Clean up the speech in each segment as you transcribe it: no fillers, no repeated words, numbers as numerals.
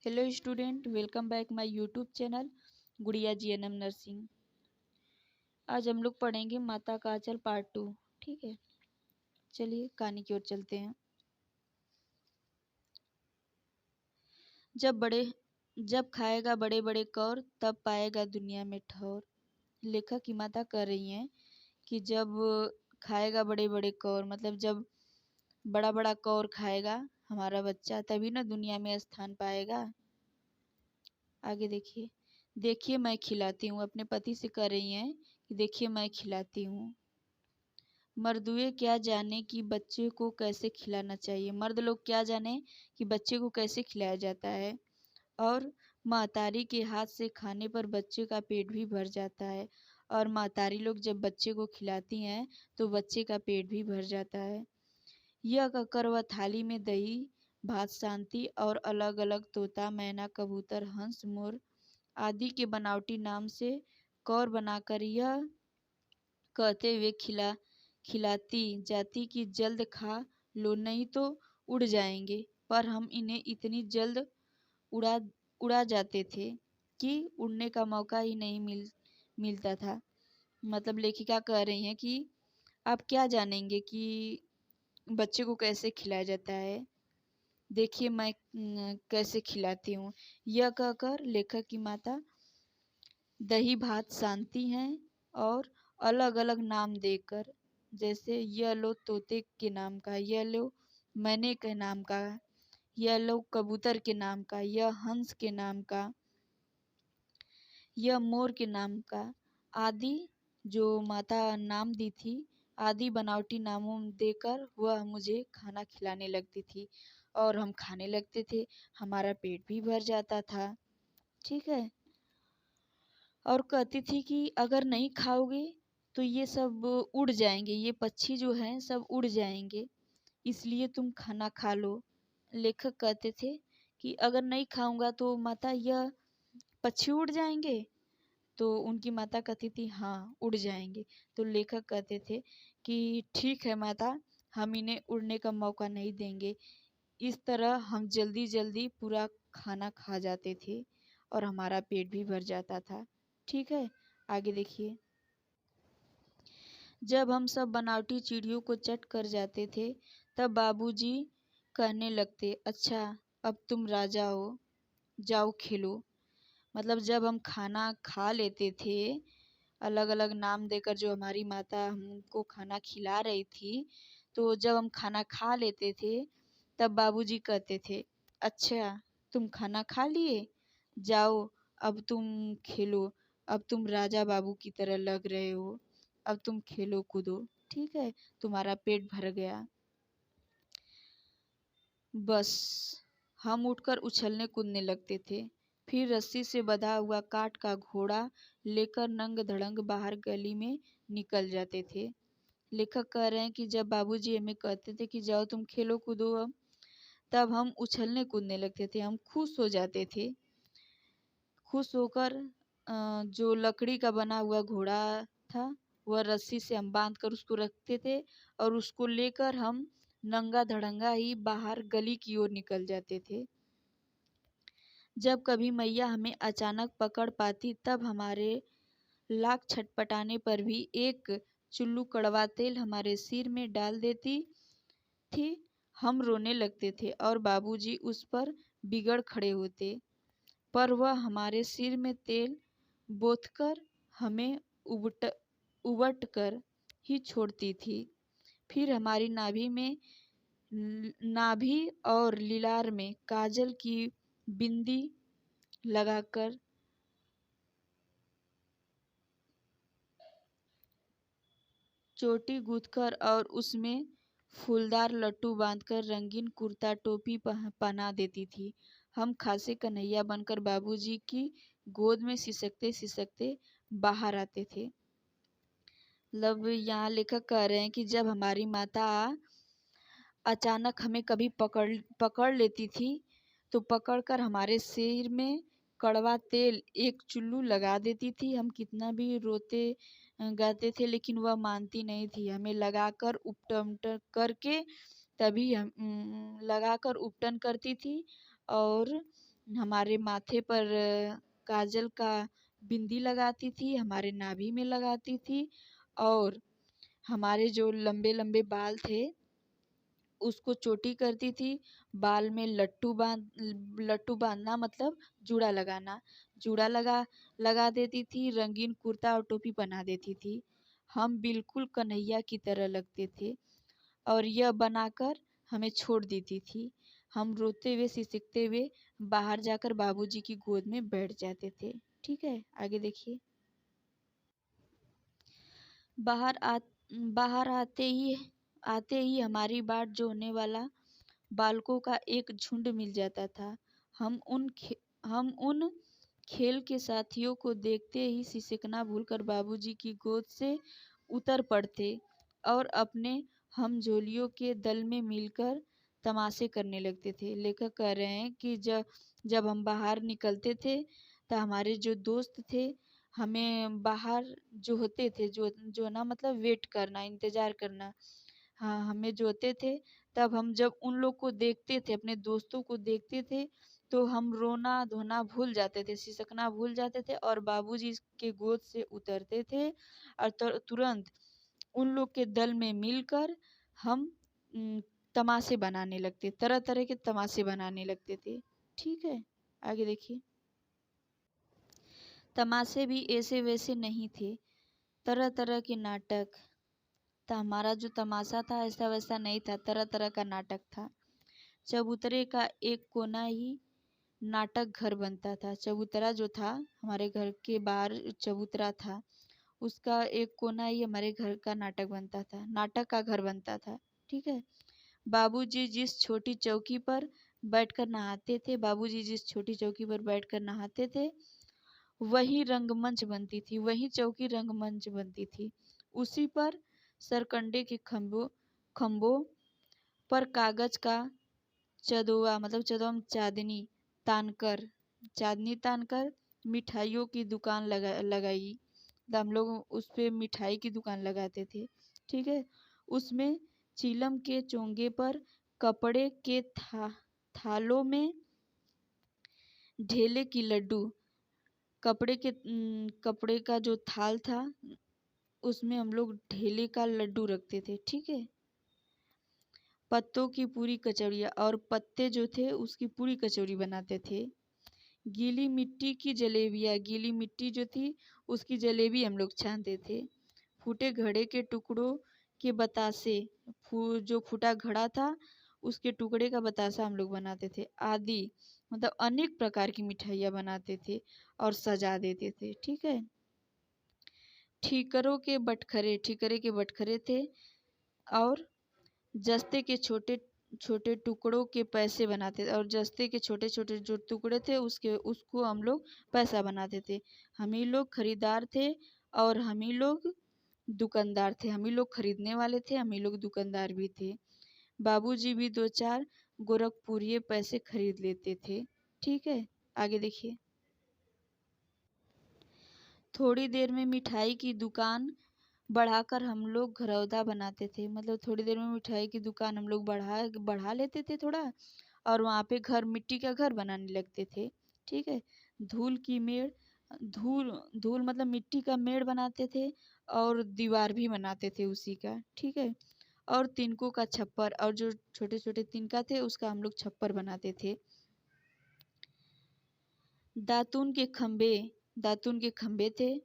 Hello student, welcome back my YouTube channel गुड़िया GNM nursing. आज हम लोग पढ़ेंगे माता का आंचल पार्ट 2। ठीक है, चलिए कहानी की ओर चलते हैं। जब खाएगा बड़े बड़े कौर, तब पाएगा दुनिया में ठौर। लेखक की माता कह रही हैं कि जब खाएगा बड़े बड़े कौर, मतलब जब बड़ा बड़ा कौर खाएगा हमारा बच्चा, तभी ना दुनिया में स्थान पाएगा। आगे देखिए। देखिए मैं खिलाती हूँ, अपने पति से कह रही हैं कि देखिए मैं खिलाती हूँ। मर्दुए क्या जाने कि बच्चे को कैसे खिलाना चाहिए। मर्द लोग क्या जाने कि बच्चे को कैसे खिलाया जाता है। और महतारी के हाथ से खाने पर बच्चे का पेट भी भर जाता है। और महतारी लोग जब बच्चे को खिलाती हैं तो बच्चे का पेट भी भर जाता है। यह कहकर वह थाली में दही भात शांति और अलग अलग तोता मैना कबूतर हंस मोर आदि के बनावटी नाम से कौर बनाकर यह कहते हुए खिलाती जाती कि जल्द खा लो, नहीं तो उड़ जाएंगे। पर हम इन्हें इतनी जल्द उड़ा उड़ा जाते थे कि उड़ने का मौका ही नहीं मिलता था। मतलब लेखिका कह रही हैं कि आप क्या जानेंगे कि बच्चे को कैसे खिलाया जाता है। देखिए मैं कैसे खिलाती हूँ। यह कहकर लेखक की माता दही भात शांति हैं और अलग अलग नाम देकर, जैसे यह लो तोते के नाम का, यह लो मैने के नाम का, यह लो कबूतर के नाम का, यह हंस के नाम का, यह मोर के नाम का आदि जो माता नाम दी थी, आदि बनावटी नामों देकर वह मुझे खाना खिलाने लगती थी और हम खाने लगते थे। हमारा पेट भी भर जाता था। ठीक है। और कहती थी कि अगर नहीं खाओगे तो ये सब उड़ जाएंगे, ये पक्षी जो हैं सब उड़ जाएंगे, इसलिए तुम खाना खा लो। लेखक कहते थे कि अगर नहीं खाऊंगा तो माता यह पक्षी उड़ जाएंगे। तो उनकी माता कहती थी हाँ उड़ जाएंगे। तो लेखक कहते थे कि ठीक है माता, हम इन्हें उड़ने का मौका नहीं देंगे। इस तरह हम जल्दी जल्दी पूरा खाना खा जाते थे और हमारा पेट भी भर जाता था। ठीक है, आगे देखिए। जब हम सब बनावटी चिड़ियों को चट कर जाते थे, तब बाबूजी कहने लगते, अच्छा अब तुम राजा हो, जाओ खेलो। मतलब जब हम खाना खा लेते थे, अलग अलग नाम देकर जो हमारी माता हमको खाना खिला रही थी, तो जब हम खाना खा लेते थे तब बाबूजी कहते थे, अच्छा तुम खाना खा लिए, जाओ अब तुम खेलो, अब तुम राजा बाबू की तरह लग रहे हो, अब तुम खेलो कूदो। ठीक है, तुम्हारा पेट भर गया। बस हम उठकर उछलने कूदने लगते थे। फिर रस्सी से बंधा हुआ काठ का घोड़ा लेकर नंग धड़ंग बाहर गली में निकल जाते थे। लेखक कह रहे हैं कि जब बाबूजी हमें कहते थे कि जाओ तुम खेलो कूदो अब, तब हम उछलने कूदने लगते थे, हम खुश हो जाते थे। खुश होकर जो लकड़ी का बना हुआ घोड़ा था वह रस्सी से हम बांध कर उसको रखते थे और उसको लेकर हम नंगा धड़ंगा ही बाहर गली की ओर निकल जाते थे। जब कभी मैया हमें अचानक पकड़ पाती तब हमारे लाख छटपटाने पर भी एक चुल्लू कड़वा तेल हमारे सिर में डाल देती थी। हम रोने लगते थे और बाबूजी उस पर बिगड़ खड़े होते, पर वह हमारे सिर में तेल बोथकर हमें उबट कर ही छोड़ती थी। फिर हमारी नाभि और लीलार में काजल की बिंदी लगाकर चोटी गूंथकर और उसमें फूलदार लट्टू बांधकर रंगीन कुर्ता टोपी पहना देती थी। हम खासे कन्हैया बनकर बाबूजी की गोद में सिसकते सिसकते बाहर आते थे। मतलब यहाँ लेखक कह रहे हैं कि जब हमारी माता अचानक हमें कभी पकड़ लेती थी तो पकड़कर हमारे सिर में कड़वा तेल एक चुल्लू लगा देती थी। हम कितना भी रोते गाते थे लेकिन वह मानती नहीं थी। हमें लगाकर उपटन करके तभी हम लगाकर उपटन करती थी और हमारे माथे पर काजल का बिंदी लगाती थी, हमारे नाभि में लगाती थी, और हमारे जो लंबे लंबे बाल थे उसको चोटी करती थी। बाल में लट्टू बांधना मतलब जूड़ा लगाना, जूड़ा लगा देती थी। रंगीन कुर्ता और टोपी पहना देती थी। हम बिल्कुल कन्हैया की तरह लगते थे, और यह बनाकर हमें छोड़ देती थी। हम रोते हुए सिसकते हुए बाहर जाकर बाबूजी की गोद में बैठ जाते थे। ठीक है, आगे देखिए। बाहर आ बाहर आते ही हमारी बाट जोहने वाला बालकों का एक झुंड मिल जाता था। हम उन खेल के साथियों को देखते ही सिसकना भूलकर बाबूजी की गोद से उतर पड़ते और अपने हमजोलियों के दल में मिलकर तमाशे करने लगते थे। लेखक कह रहे हैं कि जब जब हम बाहर निकलते थे तो हमारे जो दोस्त थे हमें बाहर जो होते थे, जो ना मतलब वेट करना, इंतजार करना, हाँ, हमें जोते थे। तब हम जब उन लोग को देखते थे, अपने दोस्तों को देखते थे, तो हम रोना धोना भूल जाते थे, सिसकना भूल जाते थे और बाबूजी के गोद से उतरते थे और तुरंत उन लोग के दल में मिलकर हम तमाशे बनाने लगते, तरह तरह के तमाशे बनाने लगते थे। ठीक है, आगे देखिए। तमाशे भी ऐसे वैसे नहीं थे, तरह तरह के नाटक। तो हमारा जो तमाशा था ऐसा वैसा नहीं था, तरह तरह का नाटक था। चबूतरे का एक कोना ही नाटक घर बनता था। चबूतरा जो था, हमारे घर के बाहर चबूतरा था, उसका एक कोना ही हमारे घर का नाटक बनता था, नाटक का घर बनता था। ठीक है। बाबूजी जिस छोटी चौकी पर बैठकर नहाते थे, बाबूजी जिस छोटी चौकी पर बैठकर नहाते थे, वही रंगमंच बनती थी, वही चौकी रंगमंच बनती थी। उसी पर सरकंडे के खम्भों पर कागज का चदोआ मतलब चदोम चांदनी तानकर मिठाइयों की दुकान लगाई। तो हम लोग उस पे मिठाई की दुकान लगाते थे। ठीक है। उसमें चीलम के चोंगे पर कपड़े के थालों में ढेले की लड्डू, कपड़े का जो थाल था उसमें हम लोग ढेले का लड्डू रखते थे। ठीक है। पत्तों की पूरी कचौड़ियाँ और पत्ते जो थे उसकी पूरी कचौड़ी बनाते थे। गीली मिट्टी की जलेबियाँ, गीली मिट्टी जो थी उसकी जलेबी हम लोग छानते थे। फूटे घड़े के टुकड़ों के बतासे, जो फूटा घड़ा था उसके टुकड़े का बतासा हम लोग बनाते थे। आदि मतलब अनेक प्रकार की मिठाइयाँ बनाते थे और सजा देते थे। ठीक है। ठीकरे के बटखरे थे और जस्ते के छोटे छोटे टुकड़ों के पैसे बनाते थे, और जस्ते के छोटे छोटे जो टुकड़े थे उसको हम लोग पैसा बनाते थे। हम ही लोग खरीदार थे और हम ही लोग दुकानदार थे। हम ही लोग खरीदने वाले थे, हम ही लोग दुकानदार भी थे। बाबूजी भी दो चार गोरखपुरिये पैसे खरीद लेते थे। ठीक है, आगे देखिए। थोड़ी देर में मिठाई की दुकान बढ़ाकर हम लोग घरौदा बनाते थे। मतलब थोड़ी देर में मिठाई की दुकान हम लोग बढ़ा लेते थे थोड़ा, और वहाँ पे मिट्टी का घर बनाने लगते थे। ठीक है। धूल की मेड़ धूल धूल मतलब मिट्टी का मेड़ बनाते थे और दीवार भी बनाते थे उसी का। ठीक है। और तिनकों का छप्पर, और जो छोटे छोटे तिनका थे उसका हम लोग छप्पर बनाते थे। दातून के खंबे थे।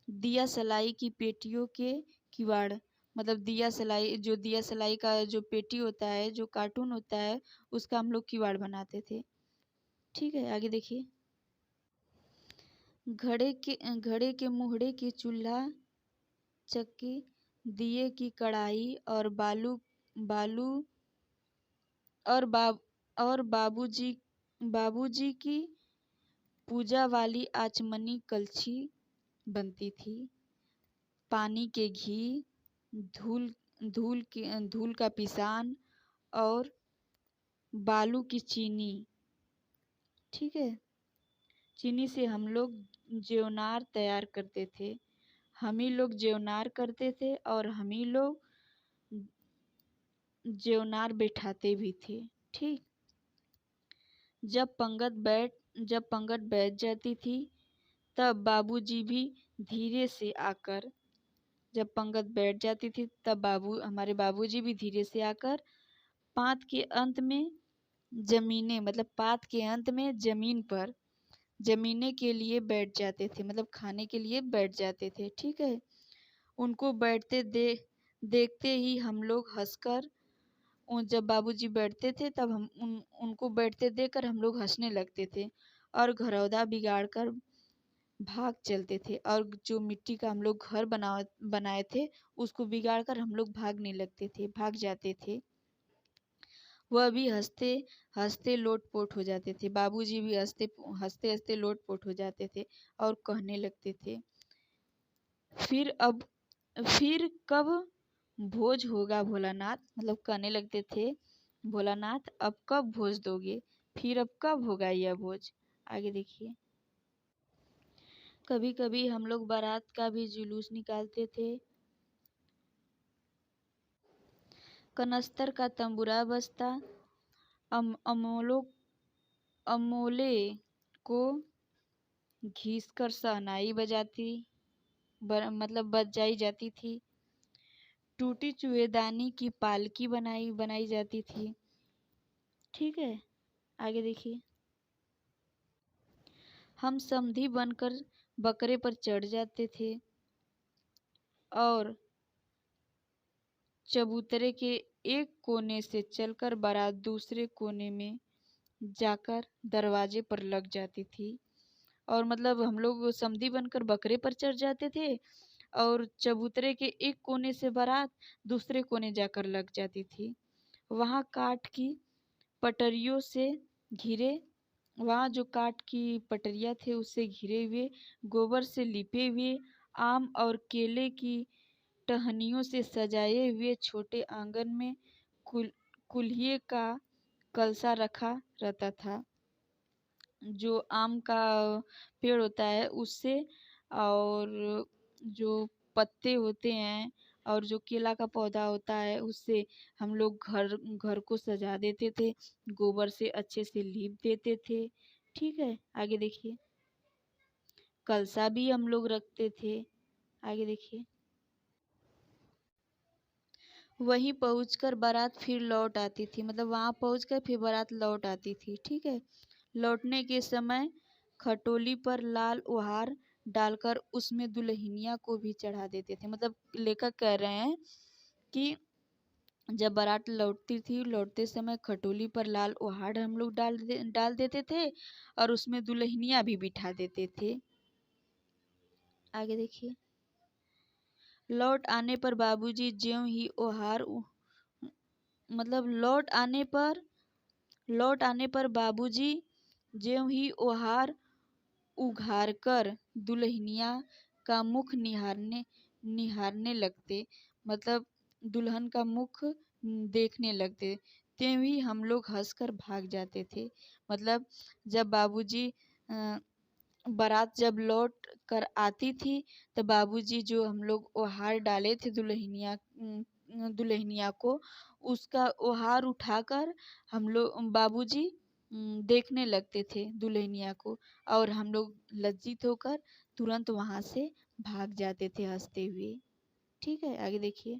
दिया सलाई की पेटियों के किवाड़, मतलब दिया सलाई का जो पेटी होता है, जो कार्टून होता है, उसका हम लोग किवाड़ बनाते थे। ठीक है, आगे देखिए। घड़े के मुहड़े की चूल्हा चक्की, दिए की कढ़ाई और बालू और बाब और बाबूजी की पूजा वाली आचमनी कलछी बनती थी। पानी के घी, धूल धूल का पिसान और बालू की चीनी। ठीक है। चीनी से हम लोग जेवनार तैयार करते थे। हम ही लोग जेवनार करते थे और हम ही लोग जेवनार बैठाते भी थे। ठीक। जब पंगत बैठ जाती थी तब बाबूजी भी धीरे से आकर जब पंगत बैठ जाती थी तब हमारे बाबूजी भी धीरे से आकर पात के अंत में पात के अंत में जमीन पर जमीने के लिए बैठ जाते थे, मतलब खाने के लिए बैठ जाते थे। ठीक है। उनको देखते ही हम लोग हंसकर जब बाबूजी बैठते थे तब उनको बैठते देखकर हम लोग हंसने लगते थे और घरौंदा बिगाड़ कर भाग चलते थे, और जो मिट्टी का हम लोग घर बनाए थे उसको बिगाड़ कर हम लोग भाग जाते थे। वह भी हंसते हंसते लोटपोट हो जाते थे। बाबूजी भी हंसते हंसते हंसते लोटपोट हो जाते थे और कहने लगते थे, फिर कब भोज होगा भोलानाथ, मतलब कहने लगते थे, भोलानाथ अब कब भोज दोगे, फिर अब कब होगा यह भोज। आगे देखिए। कभी कभी हम लोग बारात का भी जुलूस निकालते थे। कनस्तर का तंबूरा बजता, अमोले को घीस कर शहनाई बजाई जाती थी। टूटी चूहेदानी की पालकी बनाई जाती थी। ठीक है। आगे देखिए। हम समधी बनकर बकरे पर चढ़ जाते थे और चबूतरे के एक कोने से चलकर बारात दूसरे कोने में जाकर दरवाजे पर लग जाती थी। और मतलब हम लोग समधी बनकर बकरे पर चढ़ जाते थे और चबूतरे के एक कोने से बारात दूसरे कोने जाकर लग जाती थी। वहाँ काठ की पटरियों से घिरे वहाँ जो काठ की पटरियाँ थे उससे घिरे हुए, गोबर से लिपे हुए, आम और केले की टहनियों से सजाए हुए छोटे आंगन में कुल्हिए का कलसा रखा रहता था। जो आम का पेड़ होता है उससे, और जो पत्ते होते हैं और जो केला का पौधा होता है उससे हम लोग घर घर को सजा देते थे, गोबर से अच्छे से लीप देते थे। ठीक है। आगे देखिए। कलसा भी हम लोग रखते थे। आगे देखिए। वहीं पहुंचकर बारात फिर लौट आती थी, मतलब वहां पहुंचकर फिर बारात लौट आती थी। ठीक है। लौटने के समय खटोली पर लाल ओहार डालकर उसमें दुल्हनिया को भी चढ़ा देते थे। मतलब लेखक कह रहे हैं कि जब बारात लौटते समय खटोली पर लाल ओहार हम लोग डाल देते थे और उसमें दुल्हनिया भी बिठा देते थे। आगे देखिए। लौट आने पर बाबूजी ज्यों ही ओहार मतलब लौट आने पर बाबूजी ज्यों ही ओहार उघार कर दुल्हनिया का मुख निहारने लगते, मतलब दुल्हन का मुख देखने लगते, त्यों ही हम लोग हंसकर भाग जाते थे। मतलब जब बाबूजी बारात जब लौट कर आती थी तो बाबूजी जो हम लोग ओहार डाले थे दुल्हनिया को, उसका ओहार उठाकर हम लोग बाबूजी देखने लगते थे दुल्हनिया को, और हम लोग लज्जित होकर तुरंत वहां से भाग जाते थे हंसते हुए। ठीक है। आगे देखिए।